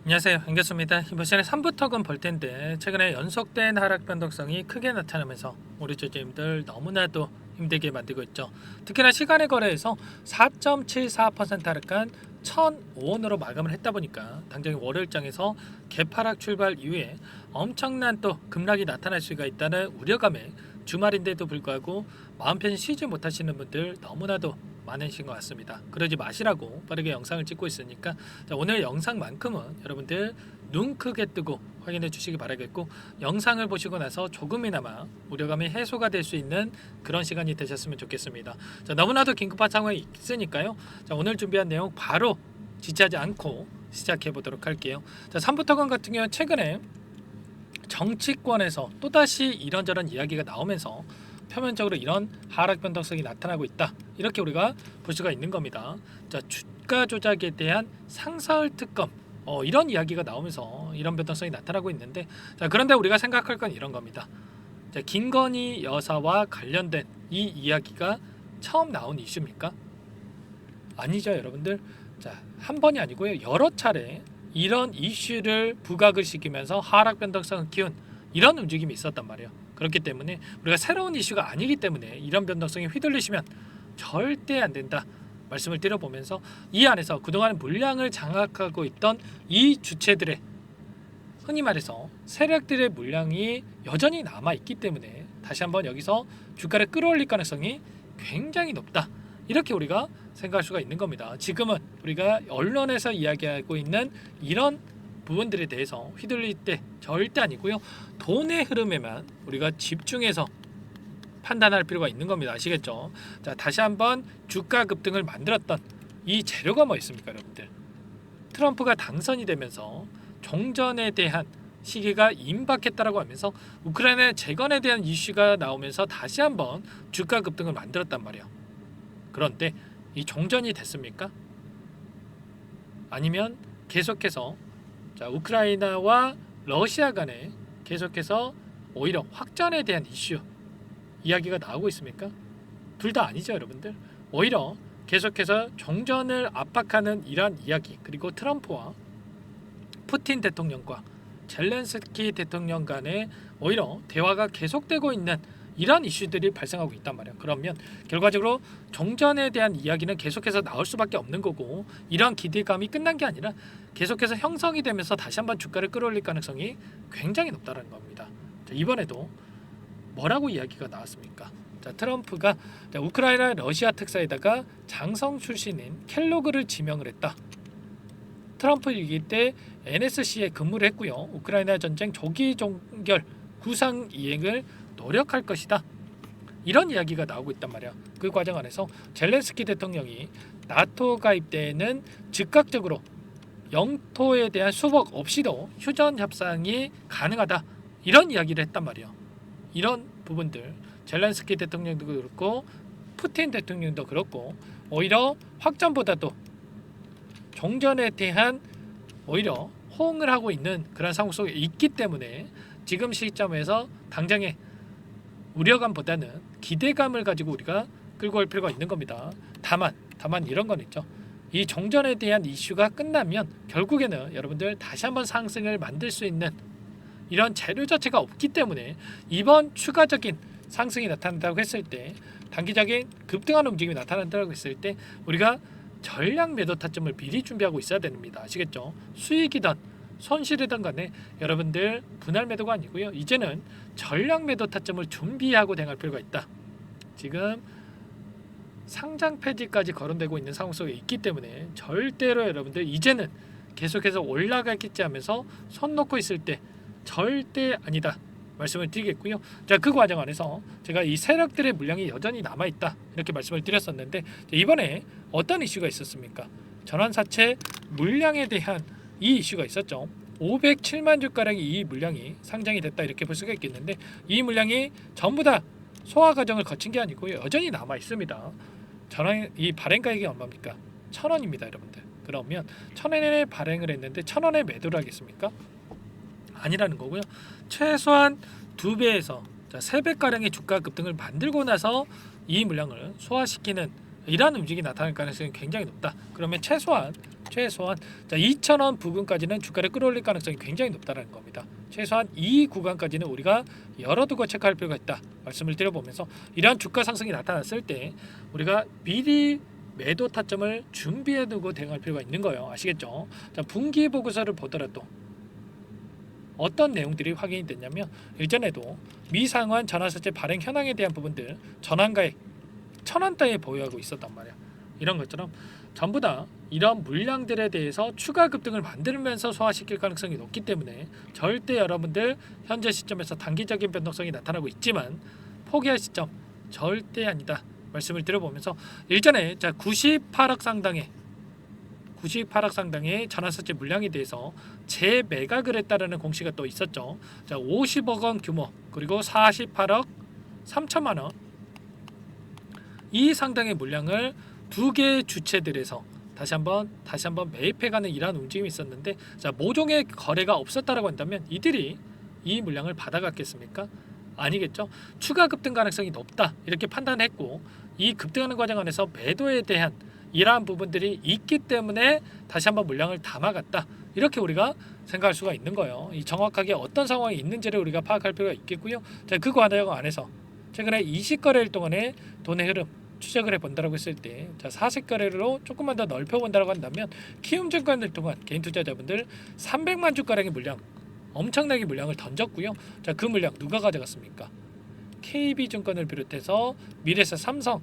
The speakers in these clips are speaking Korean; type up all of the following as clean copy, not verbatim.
안녕하세요, 안겼습니다. 이번 시간에 3부턱은 볼 텐데 최근에 연속된 하락 변동성이 크게 나타나면서 우리 주주님들 너무나도 힘들게 만들고 있죠. 특히나 시간의 거래에서 4.74% 하락한 1,005원으로 마감을 했다 보니까 당장 월요일장에서 개파락 출발 이후에 엄청난 또 급락이 나타날 수가 있다는 우려감에 주말인데도 불구하고 마음 편히 쉬지 못하시는 분들 너무나도 많으신 것 같습니다. 그러지 마시라고 빠르게 영상을 찍고 있으니까 오늘 영상만큼은 여러분들 눈 크게 뜨고 확인해 주시기 바라겠고, 영상을 보시고 나서 조금이나마 우려감이 해소가 될 수 있는 그런 시간이 되셨으면 좋겠습니다. 너무나도 긴급한 상황이 있으니까요. 오늘 준비한 내용 바로 지체하지 않고 시작해 보도록 할게요. 3부터건 같은 경우는 최근에 정치권에서 또다시 이런저런 이야기가 나오면서 표면적으로 이런 하락 변동성이 나타나고 있다, 이렇게 우리가 볼 수가 있는 겁니다. 주가 조작에 대한 상설 특검, 이런 이야기가 나오면서 이런 변동성이 나타나고 있는데, 그런데 우리가 생각할 건 이런 겁니다. 김건희 여사와 관련된 이 이야기가 처음 나온 이슈입니까? 아니죠, 여러분들. 한 번이 아니고요, 여러 차례 이런 이슈를 부각을 시키면서 하락 변동성을 키운 이런 움직임이 있었단 말이에요. 그렇기 때문에 우리가 새로운 이슈가 아니기 때문에 이런 변동성에 휘둘리시면 절대 안 된다 말씀을 드려보면서, 이 안에서 그동안 물량을 장악하고 있던 이 주체들의, 흔히 말해서 세력들의 물량이 여전히 남아있기 때문에 다시 한번 여기서 주가를 끌어올릴 가능성이 굉장히 높다, 이렇게 우리가 생각할 수가 있는 겁니다. 지금은 우리가 언론에서 이야기하고 있는 이런 부분들에 대해서 휘둘릴 때 절대 아니고요, 돈의 흐름에만 우리가 집중해서 판단할 필요가 있는 겁니다. 아시겠죠? 다시 한번 주가 급등을 만들었던 이 재료가 뭐 있습니까, 여러분들? 트럼프가 당선이 되면서 종전에 대한 시기가 임박했다라고 하면서 우크라이나 재건에 대한 이슈가 나오면서 다시 한번 주가 급등을 만들었단 말이에요. 그런데 이 종전이 됐습니까? 아니면 계속해서 우크라이나와 러시아 간에 계속해서 오히려 확전에 대한 이슈 이야기가 나오고 있습니까? 둘 다 아니죠, 여러분들. 오히려 계속해서 종전을 압박하는 이러한 이야기, 그리고 트럼프와 푸틴 대통령과 젤렌스키 대통령 간에 오히려 대화가 계속되고 있는 이런 이슈들이 발생하고 있단 말이에요. 그러면 결과적으로 종전에 대한 이야기는 계속해서 나올 수밖에 없는 거고, 이런 기대감이 끝난 게 아니라 계속해서 형성이 되면서 다시 한번 주가를 끌어올릴 가능성이 굉장히 높다는 겁니다. 이번에도 뭐라고 이야기가 나왔습니까? 트럼프가 우크라이나 러시아 특사에다가 장성 출신인 켈로그를 지명을 했다. 트럼프 위기 때 NSC에 근무를 했고요. 우크라이나 전쟁 조기 종결 구상 이행을 노력할 것이다, 이런 이야기가 나오고 있단 말이야. 그 과정 안에서 젤렌스키 대통령이 나토 가입 때에는 즉각적으로 영토에 대한 수복 없이도 휴전 협상이 가능하다, 이런 이야기를 했단 말이야. 이런 부분들 젤렌스키 대통령도 그렇고 푸틴 대통령도 그렇고 오히려 확전보다도 종전에 대한 오히려 호응을 하고 있는 그런 상황 속에 있기 때문에 지금 시점에서 당장의 우려감보다는 기대감을 가지고 우리가 끌고 올 필요가 있는 겁니다. 다만 이런 건 있죠. 이 종전에 대한 이슈가 끝나면 결국에는 여러분들 다시 한번 상승을 만들 수 있는 이런 재료 자체가 없기 때문에 이번 추가적인 상승이 나타난다고 했을 때, 단기적인 급등하는 움직임이 나타난다고 했을 때 우리가 전략 매도 타점을 미리 준비하고 있어야 됩니다. 아시겠죠? 수익이든 손실이든 간에 여러분들 분할 매도가 아니고요, 이제는 전략 매도 타점을 준비하고 대응할 필요가 있다. 지금 상장 폐지까지 거론되고 있는 상황 속에 있기 때문에 절대로 여러분들 이제는 계속해서 올라가겠지 하면서 손 놓고 있을 때 절대 아니다 말씀을 드리겠고요. 그 과정 안에서 제가 이 세력들의 물량이 여전히 남아있다, 이렇게 말씀을 드렸었는데, 이번에 어떤 이슈가 있었습니까? 전환사채 물량에 대한 이 이슈가 있었죠. 507만 주가량의 이 물량이 상장이 됐다, 이렇게 볼 수가 있겠는데, 이 물량이 전부 다 소화 과정을 거친 게 아니고요, 여전히 남아 있습니다. 이 발행 가격이 얼마입니까? 1,000원입니다, 여러분들. 그러면 1,000원에 발행을 했는데 1,000원에 매도를 하겠습니까? 아니라는 거고요. 최소한 2배에서 3배 가량의 주가 급등을 만들고 나서 이 물량을 소화시키는 이러한 움직임이 나타날 가능성이 굉장히 높다. 그러면 최소한 최소한 자 2,000원 부근까지는 주가를 끌어올릴 가능성이 굉장히 높다는 겁니다. 최소한 이 구간까지는 우리가 열어두고 체크할 필요가 있다 말씀을 드려보면서 이러한 주가 상승이 나타났을 때 우리가 미리 매도 타점을 준비해두고 대응할 필요가 있는 거예요. 아시겠죠? 자 분기 보고서를 보더라도 어떤 내용들이 확인이 됐냐면 일전에도 미상환 전환사채 발행 현황에 대한 부분들 전환가액 1,000원대에 보유하고 있었단 말이야. 이런 것처럼 전부 다 이런 물량들에 대해서 추가 급등을 만들면서 소화시킬 가능성이 높기 때문에 절대 여러분들 현재 시점에서 단기적인 변동성이 나타나고 있지만 포기할 시점 절대 아니다 말씀을 드려보면서 일전에 자 98억 상당의 전환사채 물량에 대해서 재매각을 했다라는 공시가 또 있었죠. 자 50억 원 규모 그리고 48억 3천만 원 이 상당의 물량을 두 개의 주체들에서 다시 한번 매입해가는 이러한 움직임이 있었는데 자 모종의 거래가 없었다라고 한다면 이들이 이 물량을 받아갔겠습니까? 아니겠죠. 추가 급등 가능성이 높다 이렇게 판단했고 이 급등하는 과정 안에서 매도에 대한 이러한 부분들이 있기 때문에 다시 한번 물량을 담아갔다 이렇게 우리가 생각할 수가 있는 거예요. 이 정확하게 어떤 상황이 있는지를 우리가 파악할 필요가 있겠고요. 자, 그 과정 안에서 최근에 20거래일 동안의 돈의 흐름 추적을 해본다라고 했을 때 자, 40거래로 조금만 더 넓혀본다라고 한다면 키움증권을 통한 개인 투자자분들 300만 주가량의 물량 엄청나게 물량을 던졌고요. 자, 그 물량 누가 가져갔습니까? KB증권을 비롯해서 미래에셋, 삼성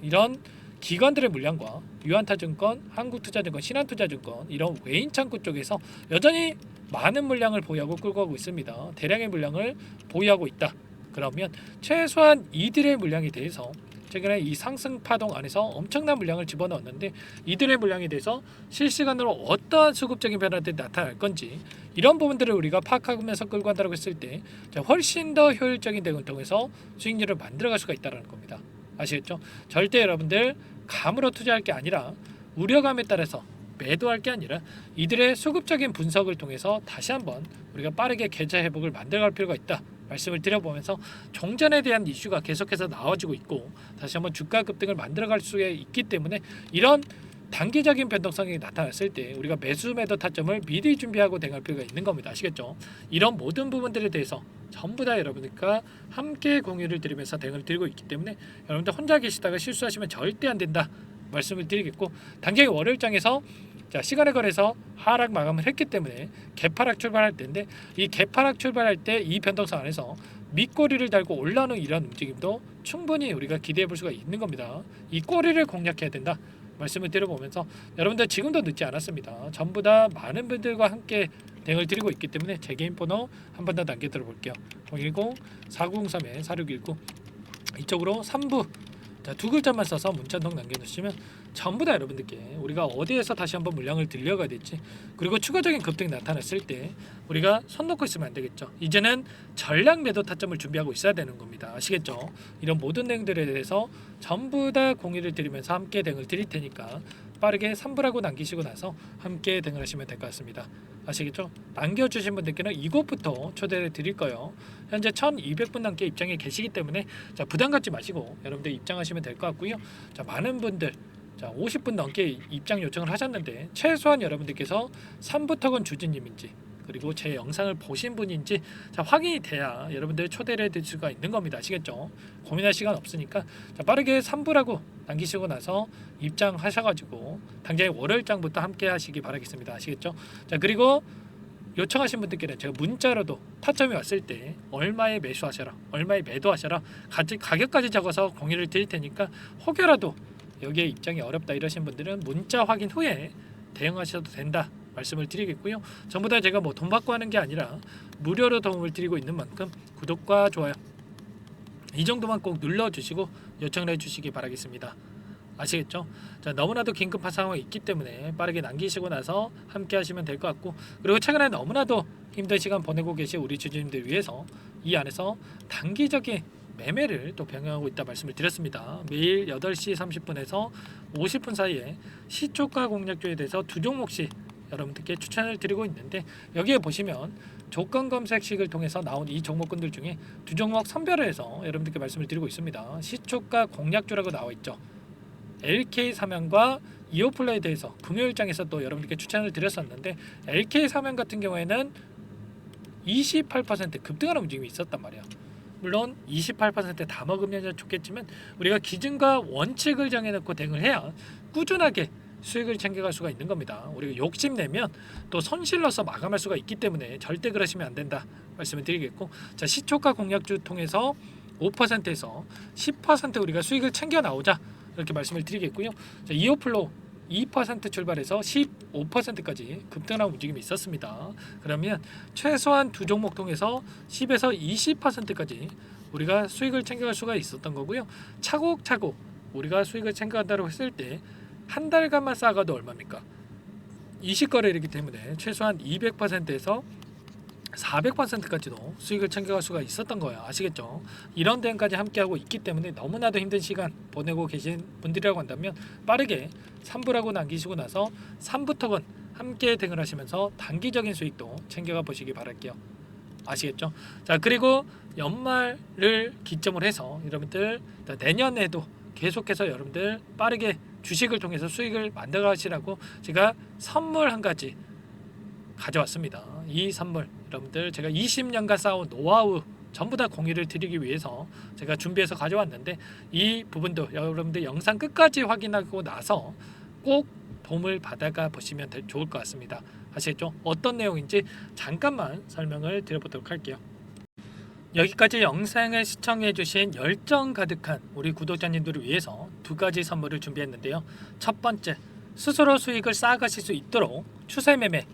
이런 기관들의 물량과 유한타증권, 한국투자증권, 신한투자증권 이런 외인 창구 쪽에서 여전히 많은 물량을 보유하고 끌고 가고 있습니다. 대량의 물량을 보유하고 있다. 그러면 최소한 이들의 물량에 대해서 최근에 이 상승 파동 안에서 엄청난 물량을 집어넣었는데 이들의 물량에 대해서 실시간으로 어떠한 수급적인 변화들이 나타날 건지 이런 부분들을 우리가 파악하면서 끌고 간다고 했을 때 훨씬 더 효율적인 대응을 통해서 수익률을 만들어갈 수가 있다는 겁니다. 아시겠죠? 절대 여러분들 감으로 투자할 게 아니라 우려감에 따라서 매도할 게 아니라 이들의 수급적인 분석을 통해서 다시 한번 우리가 빠르게 계좌 회복을 만들어갈 필요가 있다 말씀을 드려보면서 종전에 대한 이슈가 계속해서 나와지고 있고 다시 한번 주가 급등을 만들어갈 수 있기 때문에 이런 단기적인 변동성이 나타났을 때 우리가 매수 매도 타점을 미리 준비하고 대응할 필요가 있는 겁니다. 아시겠죠? 이런 모든 부분들에 대해서 전부 다 여러분들과 함께 공유를 드리면서 대응을 드리고 있기 때문에 여러분들 혼자 계시다가 실수하시면 절대 안 된다 말씀을 드리겠고 당장의 월요일장에서 자 시간에 걸해서 하락 마감을 했기 때문에 개파락 출발할 때인데 이 개파락 출발할 때 이 변동성 안에서 밑꼬리를 달고 올라오는 이런 움직임도 충분히 우리가 기대해 볼 수가 있는 겁니다. 이 꼬리를 공략해야 된다 말씀을 드려보면서 여러분들 지금도 늦지 않았습니다. 전부 다 많은 분들과 함께 대응을 드리고 있기 때문에 제 개인 번호 한 번 더 남겨드려 볼게요. 010-4903-4619 이쪽으로 3부 자, 두 글자만 써서 문자 한 통 남겨주시면 전부 다 여러분들께 우리가 어디에서 다시 한번 물량을 들려가야 될지 그리고 추가적인 급등이 나타났을 때 우리가 손 놓고 있으면 안 되겠죠. 이제는 전략 매도 타점을 준비하고 있어야 되는 겁니다. 아시겠죠? 이런 모든 내용들에 대해서 전부 다 공유를 드리면서 함께 대응을 드릴 테니까 빠르게 3부라고 남기시고 나서 함께 대응을 하시면 될 것 같습니다. 아시겠죠? 남겨주신 분들께는 이곳부터 초대를 드릴 거예요. 현재 1200분 넘게 입장에 계시기 때문에 자, 부담 갖지 마시고 여러분들 입장하시면 될 것 같고요. 자, 많은 분들 자 50분 넘게 입장 요청을 하셨는데 최소한 여러분들께서 3부턱은 주진님인지 그리고 제 영상을 보신 분인지 자, 확인이 돼야 여러분들 초대를 해드릴 수가 있는 겁니다. 아시겠죠? 고민할 시간 없으니까 자, 빠르게 3부라고 남기시고 나서 입장하셔가지고 당장의 월요일장부터 함께 하시기 바라겠습니다. 아시겠죠? 자 그리고 요청하신 분들께는 제가 문자로도 타점이 왔을 때 얼마에 매수하셔라 얼마에 매도하셔라 가격까지 적어서 공유를 드릴 테니까 혹여라도 여기에 입장이 어렵다 이러신 분들은 문자 확인 후에 대응하셔도 된다 말씀을 드리겠고요. 전부 다 제가 뭐 돈 받고 하는 게 아니라 무료로 도움을 드리고 있는 만큼 구독과 좋아요 이 정도만 꼭 눌러주시고 요청을 해주시기 바라겠습니다. 아시겠죠? 자, 너무나도 긴급한 상황이 있기 때문에 빠르게 남기시고 나서 함께 하시면 될 것 같고 그리고 최근에 너무나도 힘든 시간 보내고 계신 우리 주주님들 위해서 이 안에서 단기적인 매매를 또 병행하고 있다 말씀을 드렸습니다. 매일 8시 30분에서 50분 사이에 시초가 공략주에 대해서 두 종목씩 여러분들께 추천을 드리고 있는데 여기에 보시면 조건 검색식을 통해서 나온 이 종목군들 중에 두 종목 선별을 해서 여러분들께 말씀을 드리고 있습니다. 시초가 공략주라고 나와 있죠. LK 사면과 이오플러에 대해서 금요일장에서 또 여러분들께 추천을 드렸었는데 LK 사면 같은 경우에는 28% 급등하는 움직임이 있었단 말이야. 물론 28%다 먹으면 좋겠지만 우리가 기준과 원칙을 정해놓고 대응을 해야 꾸준하게 수익을 챙겨갈 수가 있는 겁니다. 우리가 욕심내면 또 손실러서 마감할 수가 있기 때문에 절대 그러시면 안 된다 말씀을 드리겠고, 자, 시초가 공략주 통해서 5%에서 10% 우리가 수익을 챙겨 나오자 이렇게 말씀을 드리겠고요. 자, 이오플로 2% 출발해서 15%까지 급등하는 움직임이 있었습니다. 그러면 최소한 두 종목 통해서 10에서 20%까지 우리가 수익을 챙겨갈 수가 있었던 거고요. 차곡차곡 우리가 수익을 챙겨간다고 했을 때 한 달간만 쌓아가도 얼마입니까? 20거래이기 때문에 최소한 200%에서 400%까지도 수익을 챙겨갈 수가 있었던 거예요. 아시겠죠? 이런 대응까지 함께하고 있기 때문에 너무나도 힘든 시간 보내고 계신 분들이라고 한다면 빠르게 3부라고 남기시고 나서 3부터건 함께 대응을 하시면서 단기적인 수익도 챙겨가 보시기 바랄게요. 아시겠죠? 자, 그리고 연말을 기점으로 해서 여러분들 내년에도 계속해서 여러분들 빠르게 주식을 통해서 수익을 만들어 가시라고 제가 선물 한 가지 가져왔습니다. 이 선물 여러분들 제가 20년간 쌓아온 노하우 전부 다 공유를 드리기 위해서 제가 준비해서 가져왔는데 이 부분도 여러분들 영상 끝까지 확인하고 나서 꼭 도움을 받아가 보시면 좋을 것 같습니다. 아시겠죠? 어떤 내용인지 잠깐만 설명을 드려보도록 할게요. 여기까지 영상을 시청해주신 열정 가득한 우리 구독자님들을 위해서 두 가지 선물을 준비했는데요. 첫 번째, 스스로 수익을 쌓아가실 수 있도록 추세매매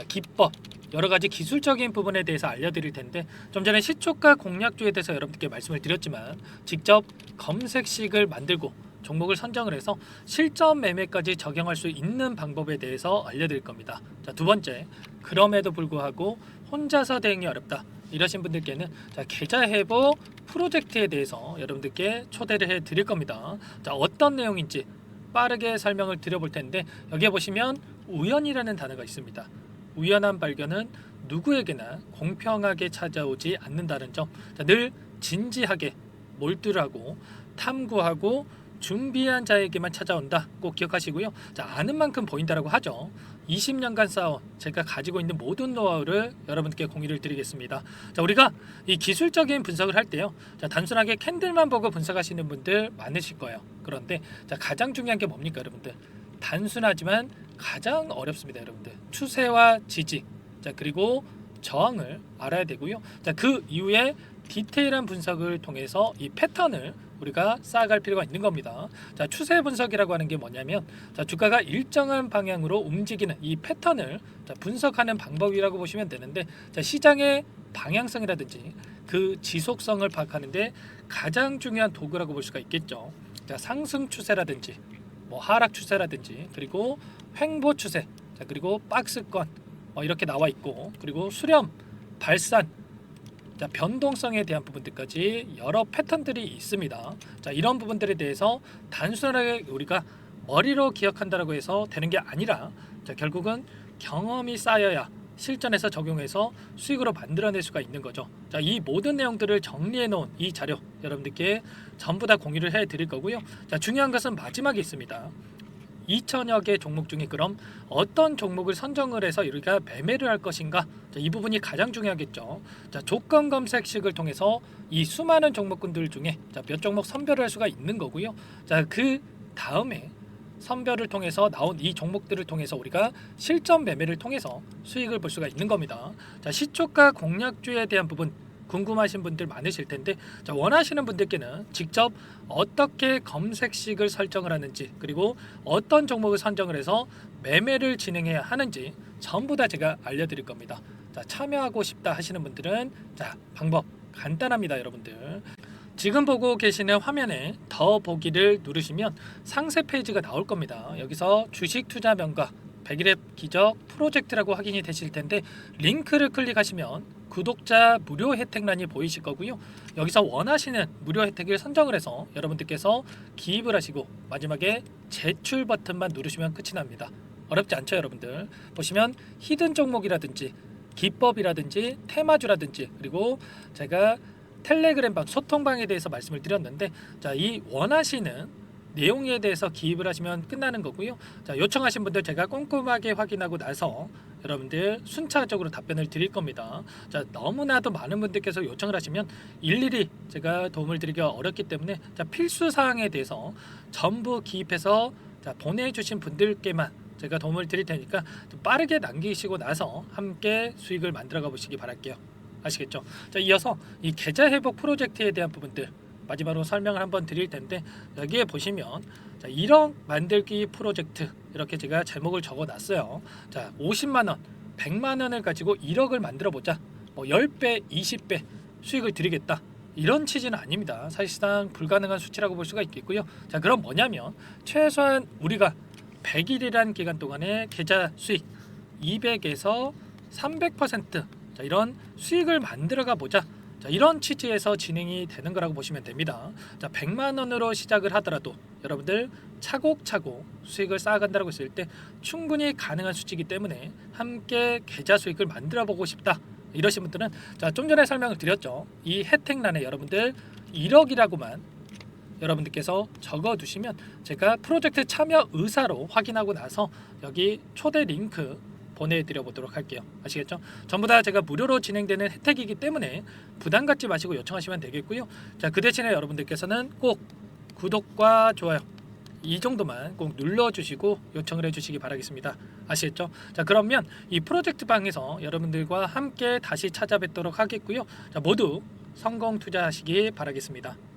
기법, 여러 가지 기술적인 부분에 대해서 알려드릴 텐데, 좀 전에 시초가 공략주에 대해서 여러분들께 말씀을 드렸지만 직접 검색식을 만들고 종목을 선정을 해서 실전 매매까지 적용할 수 있는 방법에 대해서 알려드릴 겁니다. 자, 두 번째, 그럼에도 불구하고 혼자서 대응이 어렵다 이러신 분들께는 계좌 회복 프로젝트에 대해서 여러분들께 초대를 해 드릴 겁니다. 자, 어떤 내용인지 빠르게 설명을 드려볼 텐데, 여기에 보시면 우연이라는 단어가 있습니다. 우연한 발견은 누구에게나 공평하게 찾아오지 않는다는 점, 늘 진지하게 몰두하고 탐구하고 준비한 자에게만 찾아온다 꼭 기억하시고요. 자, 아는 만큼 보인다라고 하죠. 20년간 쌓아온 제가 가지고 있는 모든 노하우를 여러분께 공유를 드리겠습니다. 자, 우리가 이 기술적인 분석을 할 때요, 자, 단순하게 캔들만 보고 분석하시는 분들 많으실 거예요. 그런데 자, 가장 중요한 게 뭡니까 여러분들? 단순하지만 가장 어렵습니다. 여러분들 추세와 지지, 자, 그리고 저항을 알아야 되고요. 자, 그 이후에 디테일한 분석을 통해서 이 패턴을 우리가 쌓아갈 필요가 있는 겁니다. 자, 추세 분석이라고 하는 게 뭐냐면, 자, 주가가 일정한 방향으로 움직이는 이 패턴을 분석하는 방법이라고 보시면 되는데, 자, 시장의 방향성이라든지 그 지속성을 파악하는데 가장 중요한 도구라고 볼 수가 있겠죠. 자, 상승 추세라든지 뭐 하락 추세라든지, 그리고 횡보 추세, 자, 그리고 박스권 이렇게 나와 있고, 그리고 수렴, 발산, 자, 변동성에 대한 부분들까지 여러 패턴들이 있습니다. 자, 이런 부분들에 대해서 단순하게 우리가 머리로 기억한다라고 해서 되는 게 아니라, 자, 결국은 경험이 쌓여야 실전에서 적용해서 수익으로 만들어낼 수가 있는 거죠. 자, 이 모든 내용들을 정리해 놓은 이 자료 여러분들께 전부 다 공유를 해 드릴 거고요. 자, 중요한 것은 마지막에 있습니다. 2천여 개 종목 중에 그럼 어떤 종목을 선정을 해서 우리가 매매를 할 것인가? 자, 이 부분이 가장 중요하겠죠. 자, 조건 검색식을 통해서 이 수많은 종목군들 중에 몇 종목 선별을 할 수가 있는 거고요. 자, 그 다음에 선별을 통해서 나온 이 종목들을 통해서 우리가 실전 매매를 통해서 수익을 볼 수가 있는 겁니다. 자, 시초가 공략주에 대한 부분 궁금하신 분들 많으실 텐데, 자, 원하시는 분들께는 직접 어떻게 검색식을 설정을 하는지, 그리고 어떤 종목을 선정을 해서 매매를 진행해야 하는지 전부 다 제가 알려드릴 겁니다. 자, 참여하고 싶다 하시는 분들은 자, 방법 간단합니다. 여러분들 지금 보고 계시는 화면에 더 보기를 누르시면 상세 페이지가 나올 겁니다. 여기서 주식 투자 명가 100일의 기적 프로젝트라고 확인이 되실 텐데, 링크를 클릭하시면 구독자 무료 혜택란이 보이실 거고요. 여기서 원하시는 무료 혜택을 선정을 해서 여러분들께서 기입을 하시고 마지막에 제출 버튼만 누르시면 끝이 납니다. 어렵지 않죠 여러분들? 보시면 히든 종목이라든지 기법이라든지 테마주라든지, 그리고 제가 텔레그램방 소통방에 대해서 말씀을 드렸는데, 자, 이 원하시는 내용에 대해서 기입을 하시면 끝나는 거고요. 자, 요청하신 분들 제가 꼼꼼하게 확인하고 나서 여러분들 순차적으로 답변을 드릴 겁니다. 자, 너무나도 많은 분들께서 요청을 하시면 일일이 제가 도움을 드리기가 어렵기 때문에 자, 필수 사항에 대해서 전부 기입해서 자, 보내주신 분들께만 제가 도움을 드릴 테니까 좀 빠르게 남기시고 나서 함께 수익을 만들어가 보시기 바랄게요. 아시겠죠? 자, 이어서 이 계좌 회복 프로젝트에 대한 부분들 마지막으로 설명을 한번 드릴 텐데 여기에 보시면 자, 1억 만들기 프로젝트 이렇게 제가 제목을 적어놨어요. 자, 50만 원, 100만 원을 가지고 1억을 만들어 보자. 뭐 10배, 20배 수익을 드리겠다. 이런 취지는 아닙니다. 사실상 불가능한 수치라고 볼 수가 있겠고요. 자, 그럼 뭐냐면 최소한 우리가 100일이란 기간 동안에 계좌 수익 200에서 300% 자, 이런 수익을 만들어가 보자. 자, 이런 취지에서 진행이 되는 거라고 보시면 됩니다. 자, 100만 원으로 시작을 하더라도 여러분들 차곡차곡 수익을 쌓아간다고 했을 때 충분히 가능한 수치이기 때문에 함께 계좌 수익을 만들어 보고 싶다. 이러신 분들은 자, 좀 전에 설명을 드렸죠. 이 혜택란에 여러분들 1억이라고만 여러분들께서 적어두시면 제가 프로젝트 참여 의사로 확인하고 나서 여기 초대 링크 보내드려 보도록 할게요. 아시겠죠? 전부 다 제가 무료로 진행되는 혜택이기 때문에 부담 갖지 마시고 요청하시면 되겠고요. 자, 그 대신에 여러분들께서는 꼭 구독과 좋아요 이 정도만 꼭 눌러주시고 요청을 해주시기 바라겠습니다. 아시겠죠? 자, 그러면 이 프로젝트 방에서 여러분들과 함께 다시 찾아뵙도록 하겠고요. 자, 모두 성공 투자하시기 바라겠습니다.